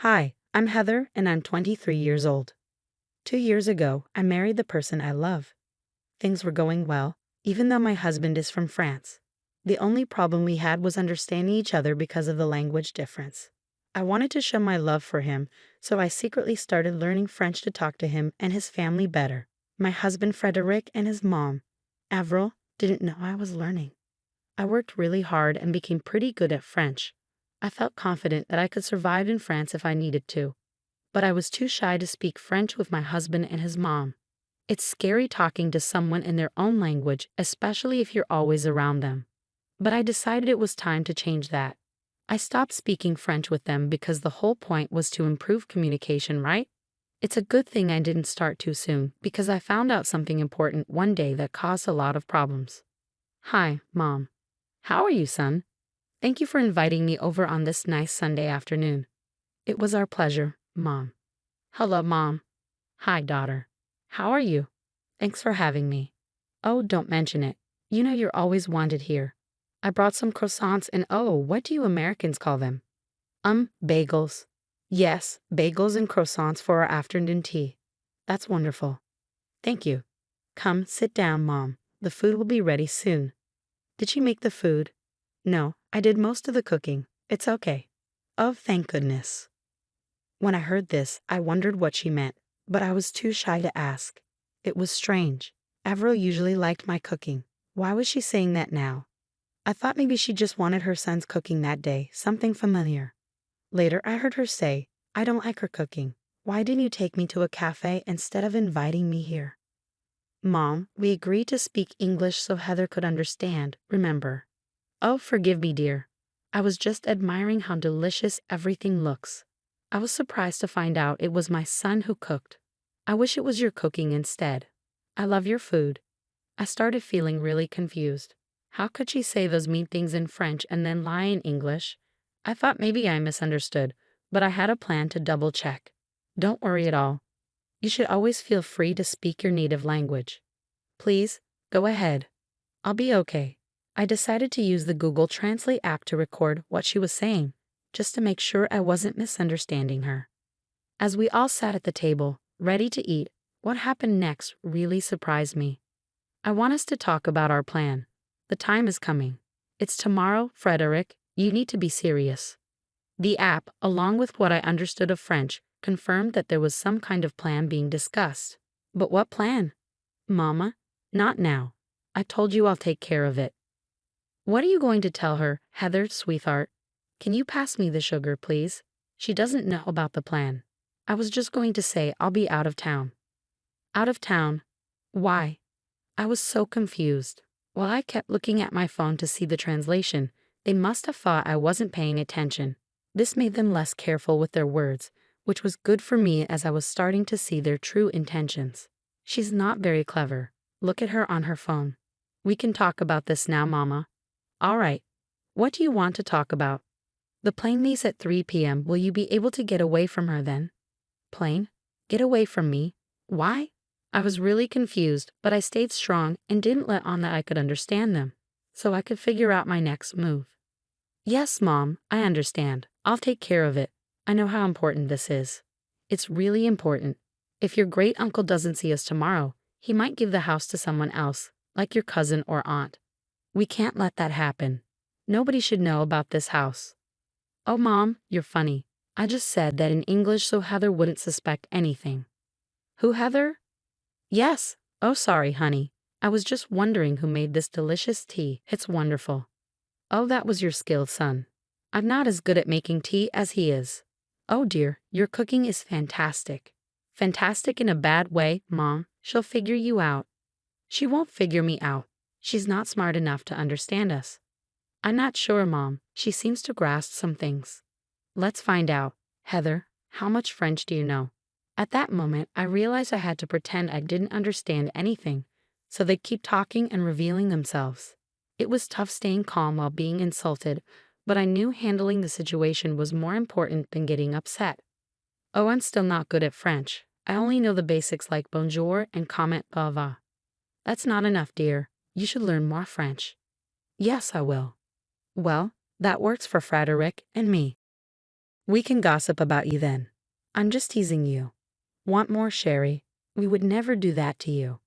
Hi, I'm Heather and I'm 23 years old. 2 years ago, I married the person I love. Things were going well, even though my husband is from France. The only problem we had was understanding each other because of the language difference. I wanted to show my love for him, so I secretly started learning French to talk to him and his family better. My husband Frederic and his mom, Avril, didn't know I was learning. I worked really hard and became pretty good at French. I felt confident that I could survive in France if I needed to, but I was too shy to speak French with my husband and his mom. It's scary talking to someone in their own language, especially if you're always around them. But I decided it was time to change that. I stopped speaking French with them because the whole point was to improve communication, right? It's a good thing I didn't start too soon because I found out something important one day that caused a lot of problems. Hi, Mom. How are you, son? Thank you for inviting me over on this nice Sunday afternoon. It was our pleasure, Mom. Hello, Mom. Hi, daughter. How are you? Thanks for having me. Oh, don't mention it. You know you're always wanted here. I brought some croissants and what do you Americans call them? Bagels. Yes, bagels and croissants for our afternoon tea. That's wonderful. Thank you. Come, sit down, Mom. The food will be ready soon. Did she make the food? No, I did most of the cooking. It's okay. Oh, thank goodness. When I heard this, I wondered what she meant, but I was too shy to ask. It was strange. Avril usually liked my cooking. Why was she saying that now? I thought maybe she just wanted her son's cooking that day, something familiar. Later, I heard her say, I don't like her cooking. Why didn't you take me to a cafe instead of inviting me here? Mom, we agreed to speak English so Heather could understand, remember? Oh, forgive me, dear. I was just admiring how delicious everything looks. I was surprised to find out it was my son who cooked. I wish it was your cooking instead. I love your food. I started feeling really confused. How could she say those mean things in French and then lie in English? I thought maybe I misunderstood, but I had a plan to double check. Don't worry at all. You should always feel free to speak your native language. Please, go ahead. I'll be okay. I decided to use the Google Translate app to record what she was saying, just to make sure I wasn't misunderstanding her. As we all sat at the table, ready to eat, what happened next really surprised me. I want us to talk about our plan. The time is coming. It's tomorrow, Frederick. You need to be serious. The app, along with what I understood of French, confirmed that there was some kind of plan being discussed. But what plan? Mama, not now. I told you I'll take care of it. What are you going to tell her, Heather, sweetheart? Can you pass me the sugar, please? She doesn't know about the plan. I was just going to say I'll be out of town. Out of town? Why? I was so confused. While I kept looking at my phone to see the translation, they must have thought I wasn't paying attention. This made them less careful with their words, which was good for me as I was starting to see their true intentions. She's not very clever. Look at her on her phone. We can talk about this now, Mama. All right. What do you want to talk about? The plane leaves at 3 p.m. Will you be able to get away from her then? Plane? Get away from me? Why? I was really confused, but I stayed strong and didn't let on that I could understand them, so I could figure out my next move. Yes, Mom, I understand. I'll take care of it. I know how important this is. It's really important. If your great uncle doesn't see us tomorrow, he might give the house to someone else, like your cousin or aunt. We can't let that happen. Nobody should know about this house. Oh, Mom, you're funny. I just said that in English so Heather wouldn't suspect anything. Who, Heather? Yes. Oh, sorry, honey. I was just wondering who made this delicious tea. It's wonderful. Oh, that was your skill, son. I'm not as good at making tea as he is. Oh, dear, your cooking is fantastic. Fantastic in a bad way, Mom. She'll figure you out. She won't figure me out. She's not smart enough to understand us. I'm not sure, Mom. She seems to grasp some things. Let's find out. Heather, how much French do you know? At that moment, I realized I had to pretend I didn't understand anything, so they'd keep talking and revealing themselves. It was tough staying calm while being insulted, but I knew handling the situation was more important than getting upset. Oh, I'm still not good at French. I only know the basics like bonjour and comment au revoir. That's not enough, dear. You should learn more French. Yes, I will. Well, that works for Frederick and me. We can gossip about you then. I'm just teasing you. Want more, Sherry? We would never do that to you.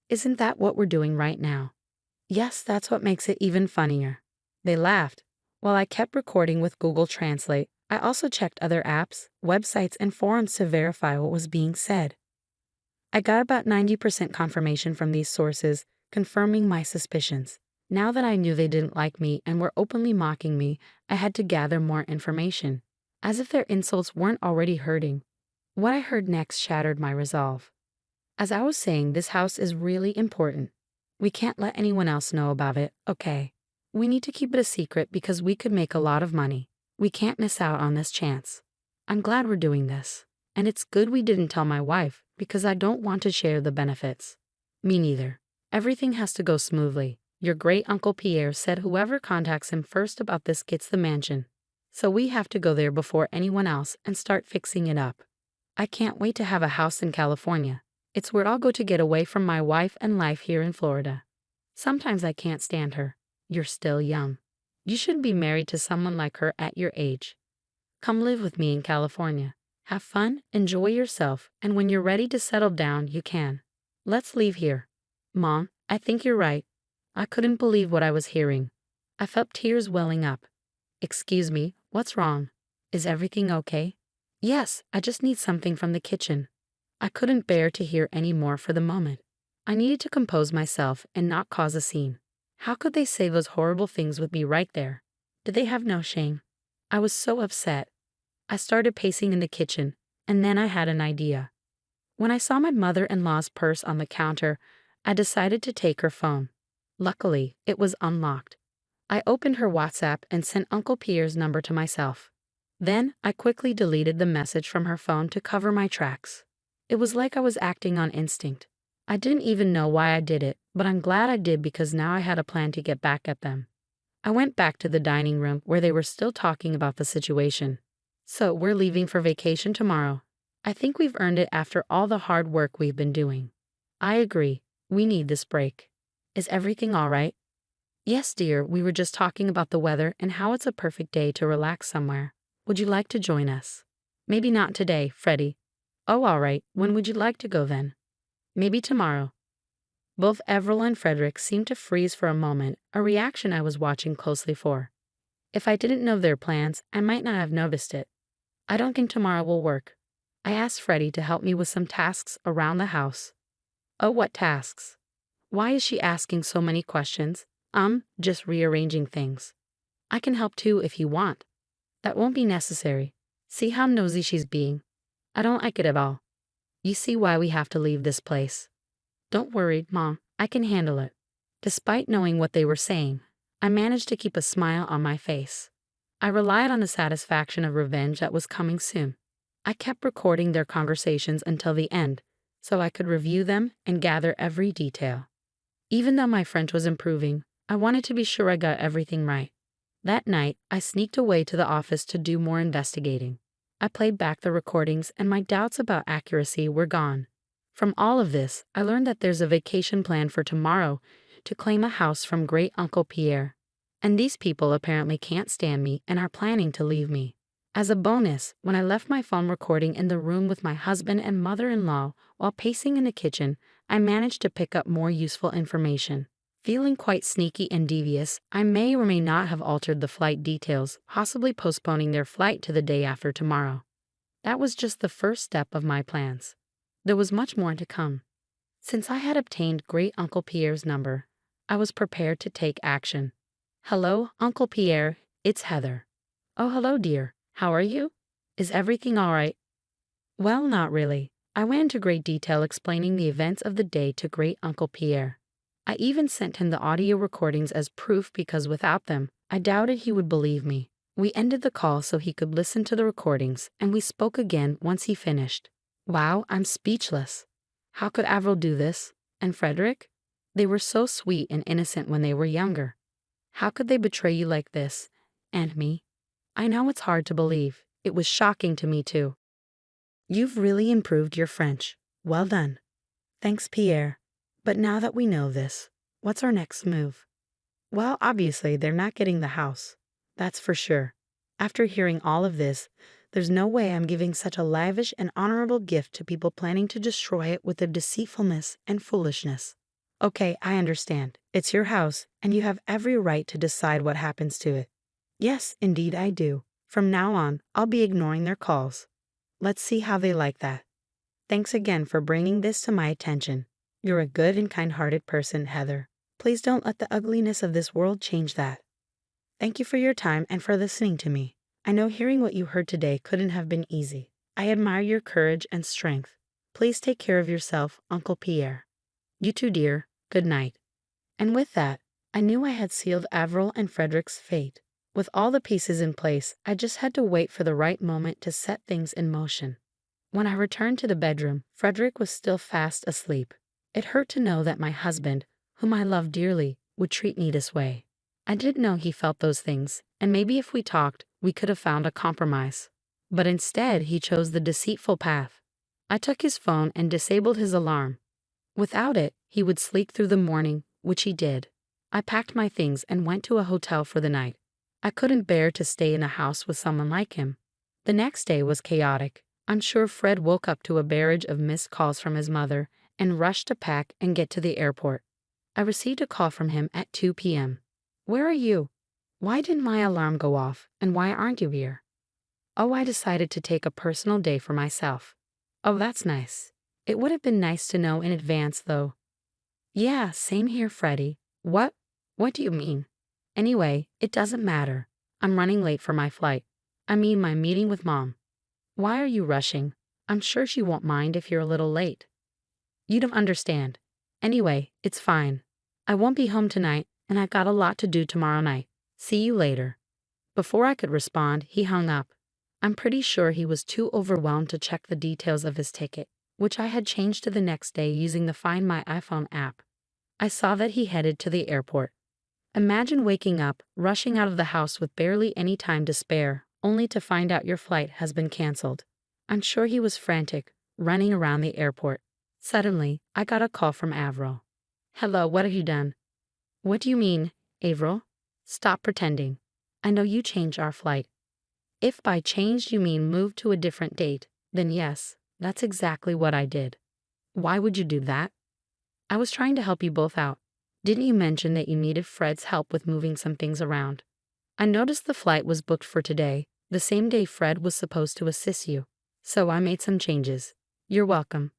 Isn't that what we're doing right now? Yes, that's what makes it even funnier. They laughed. While I kept recording with Google Translate, I also checked other apps, websites, and forums to verify what was being said. I got about 90% confirmation from these sources, confirming my suspicions. Now that I knew they didn't like me and were openly mocking me, I had to gather more information. As if their insults weren't already hurting. What I heard next shattered my resolve. As I was saying, this house is really important. We can't let anyone else know about it, okay? We need to keep it a secret because we could make a lot of money. We can't miss out on this chance. I'm glad we're doing this. And it's good we didn't tell my wife because I don't want to share the benefits. Me neither. Everything has to go smoothly. Your great Uncle Pierre said whoever contacts him first about this gets the mansion. So we have to go there before anyone else and start fixing it up. I can't wait to have a house in California. It's where I'll go to get away from my wife and life here in Florida. Sometimes I can't stand her. You're still young. You shouldn't be married to someone like her at your age. Come live with me in California. Have fun, enjoy yourself, and when you're ready to settle down, you can. Let's leave here. Mom, I think you're right. I couldn't believe what I was hearing. I felt tears welling up. Excuse me, what's wrong? Is everything okay? Yes, I just need something from the kitchen. I couldn't bear to hear any more for the moment. I needed to compose myself and not cause a scene. How could they say those horrible things with me right there? Did they have no shame? I was so upset. I started pacing in the kitchen, and then I had an idea. When I saw my mother-in-law's purse on the counter, I decided to take her phone. Luckily, it was unlocked. I opened her WhatsApp and sent Uncle Pierre's number to myself. Then, I quickly deleted the message from her phone to cover my tracks. It was like I was acting on instinct. I didn't even know why I did it, but I'm glad I did because now I had a plan to get back at them. I went back to the dining room where they were still talking about the situation. So, we're leaving for vacation tomorrow. I think we've earned it after all the hard work we've been doing. I agree. We need this break. Is everything all right? Yes, dear, we were just talking about the weather and how it's a perfect day to relax somewhere. Would you like to join us? Maybe not today, Freddie. Oh, all right. When would you like to go then? Maybe tomorrow. Both Avril and Frederick seemed to freeze for a moment, a reaction I was watching closely for. If I didn't know their plans, I might not have noticed it. I don't think tomorrow will work. I asked Freddie to help me with some tasks around the house. Oh, what tasks? Why is she asking so many questions? Just rearranging things. I can help too if you want. That won't be necessary. See how nosy she's being? I don't like it at all. You see why we have to leave this place. Don't worry, Mom, I can handle it. Despite knowing what they were saying, I managed to keep a smile on my face. I relied on the satisfaction of revenge that was coming soon. I kept recording their conversations until the end, so I could review them and gather every detail. Even though my French was improving, I wanted to be sure I got everything right. That night, I sneaked away to the office to do more investigating. I played back the recordings and my doubts about accuracy were gone. From all of this, I learned that there's a vacation plan for tomorrow to claim a house from Great Uncle Pierre. And these people apparently can't stand me and are planning to leave me. As a bonus, when I left my phone recording in the room with my husband and mother-in-law while pacing in the kitchen, I managed to pick up more useful information. Feeling quite sneaky and devious, I may or may not have altered the flight details, possibly postponing their flight to the day after tomorrow. That was just the first step of my plans. There was much more to come. Since I had obtained Great Uncle Pierre's number, I was prepared to take action. Hello, Uncle Pierre, it's Heather. Oh, hello, dear. How are you? Is everything all right? Well, not really. I went into great detail explaining the events of the day to Great Uncle Pierre. I even sent him the audio recordings as proof because without them, I doubted he would believe me. We ended the call so he could listen to the recordings, and we spoke again once he finished. Wow, I'm speechless. How could Avril do this? And Frederick? They were so sweet and innocent when they were younger. How could they betray you like this? And me? I know it's hard to believe. It was shocking to me too. You've really improved your French. Well done. Thanks, Pierre. But now that we know this, what's our next move? Well, obviously, they're not getting the house. That's for sure. After hearing all of this, the There's no way I'm giving such a lavish and honorable gift to people planning to destroy it with their deceitfulness and foolishness. Okay, I understand. It's your house, and you have every right to decide what happens to it. Yes, indeed I do. From now on, I'll be ignoring their calls. Let's see how they like that. Thanks again for bringing this to my attention. You're a good and kind-hearted person, Heather. Please don't let the ugliness of this world change that. Thank you for your time and for listening to me. I know hearing what you heard today couldn't have been easy. I admire your courage and strength. Please take care of yourself, Uncle Pierre. You too, dear. Good night. And with that, I knew I had sealed Avril and Frederick's fate. With all the pieces in place, I just had to wait for the right moment to set things in motion. When I returned to the bedroom, Frederick was still fast asleep. It hurt to know that my husband, whom I loved dearly, would treat me this way. I didn't know he felt those things, and maybe if we talked, we could have found a compromise. But instead, he chose the deceitful path. I took his phone and disabled his alarm. Without it, he would sleep through the morning, which he did. I packed my things and went to a hotel for the night. I couldn't bear to stay in a house with someone like him. The next day was chaotic. I'm sure Fred woke up to a barrage of missed calls from his mother and rushed to pack and get to the airport. I received a call from him at 2 p.m. Where are you? Why didn't my alarm go off, and why aren't you here? Oh, I decided to take a personal day for myself. Oh, that's nice. It would have been nice to know in advance, though. Yeah, same here, Freddie. What? What do you mean? Anyway, it doesn't matter. I'm running late for my flight. I mean my meeting with Mom. Why are you rushing? I'm sure she won't mind if you're a little late. You don't understand. Anyway, it's fine. I won't be home tonight, and I've got a lot to do tomorrow night. See you later. Before I could respond, he hung up. I'm pretty sure he was too overwhelmed to check the details of his ticket, which I had changed to the next day using the Find My iPhone app. I saw that he headed to the airport. Imagine waking up, rushing out of the house with barely any time to spare, only to find out your flight has been canceled. I'm sure he was frantic, running around the airport. Suddenly, I got a call from Avril. Hello, what have you done? What do you mean, Avril? Stop pretending. I know you changed our flight. If by changed you mean moved to a different date, then yes, that's exactly what I did. Why would you do that? I was trying to help you both out. Didn't you mention that you needed Fred's help with moving some things around? I noticed the flight was booked for today, the same day Fred was supposed to assist you. So I made some changes. You're welcome.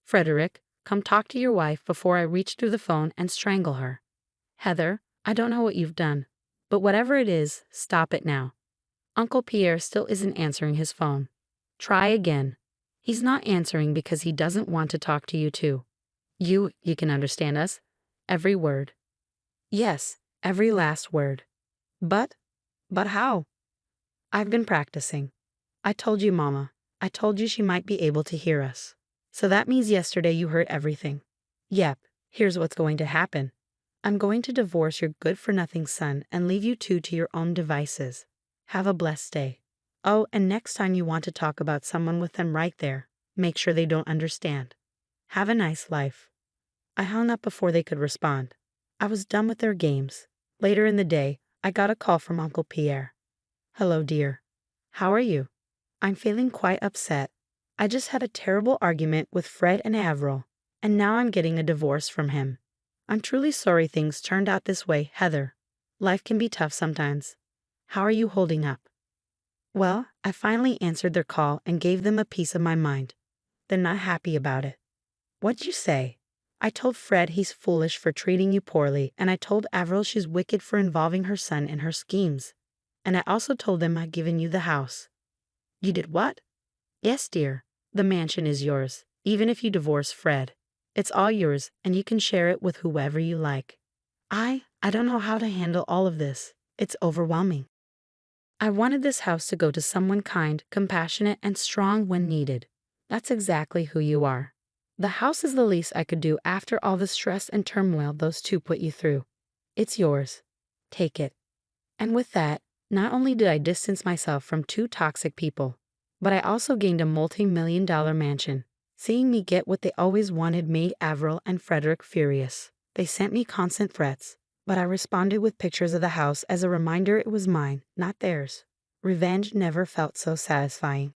Frederick, come talk to your wife before I reach through the phone and strangle her. Heather, I don't know what you've done, but whatever it is, stop it now. Uncle Pierre still isn't answering his phone. Try again. He's not answering because he doesn't want to talk to you too. You can understand us? Every word. Yes, every last word. But how? I've been practicing. I told you, Mama. I told you she might be able to hear us. So that means yesterday you heard everything. Yep, here's what's going to happen. I'm going to divorce your good-for-nothing son and leave you two to your own devices. Have a blessed day. Oh, and next time you want to talk about someone with them right there, make sure they don't understand. Have a nice life. I hung up before they could respond. I was done with their games. Later in the day, I got a call from Uncle Pierre. Hello, dear. How are you? I'm feeling quite upset. I just had a terrible argument with Fred and Avril, and now I'm getting a divorce from him. I'm truly sorry things turned out this way, Heather. Life can be tough sometimes. How are you holding up? Well, I finally answered their call and gave them a piece of my mind. They're not happy about it. What'd you say? I told Fred he's foolish for treating you poorly, and I told Avril she's wicked for involving her son in her schemes. And I also told them I'd given you the house. You did what? Yes, dear. The mansion is yours, even if you divorce Fred. It's all yours, and you can share it with whoever you like. I don't know how to handle all of this. It's overwhelming. I wanted this house to go to someone kind, compassionate, and strong when needed. That's exactly who you are. The house is the least I could do after all the stress and turmoil those two put you through. It's yours. Take it. And with that, not only did I distance myself from two toxic people, but I also gained a multi-million-dollar mansion. Seeing me get what they always wanted made Avril and Frederick furious. They sent me constant threats, but I responded with pictures of the house as a reminder it was mine, not theirs. Revenge never felt so satisfying.